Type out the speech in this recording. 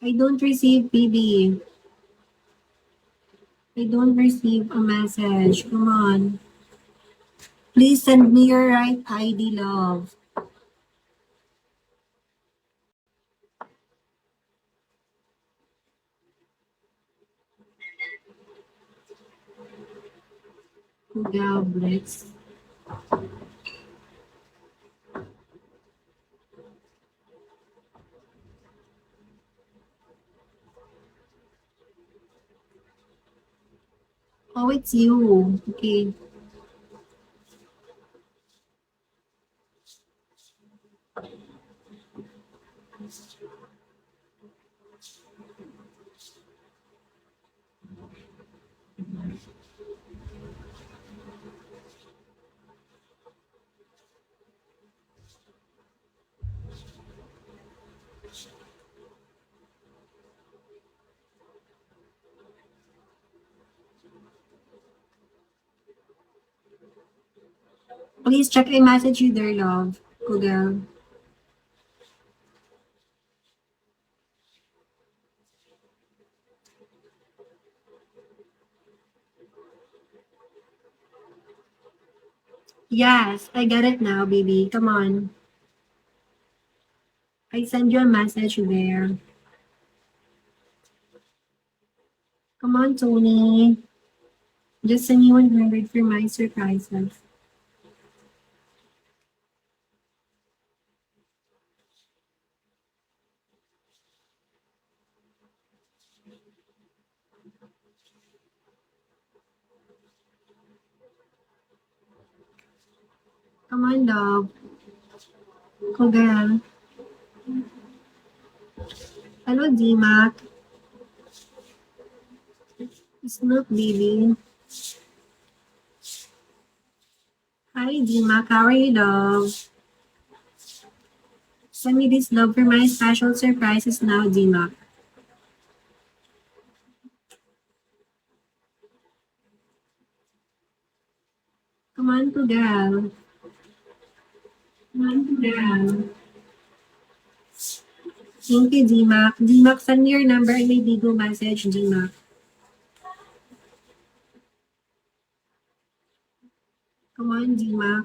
I don't receive, baby. I don't receive a message. Come on. Please send me your right ID, love. Google Blitz. Oh, it's you. Okay. Please check I message you there, love. Google. Yes, I get it now, baby. Come on. I send you a message there. Come on, Tony. Just send me 100 for my surprises. Come on, love. Google. Hello, D-Mac. Snoop, baby. Hi, D-Mac. How are you, love? Send me this love for my special surprises now, D-Mac. Come on, Google. Come on, Google. Thank you, D-Mac. D-Mac, send me your number and my Bigo message, D-Mac. Come on, D-Mac.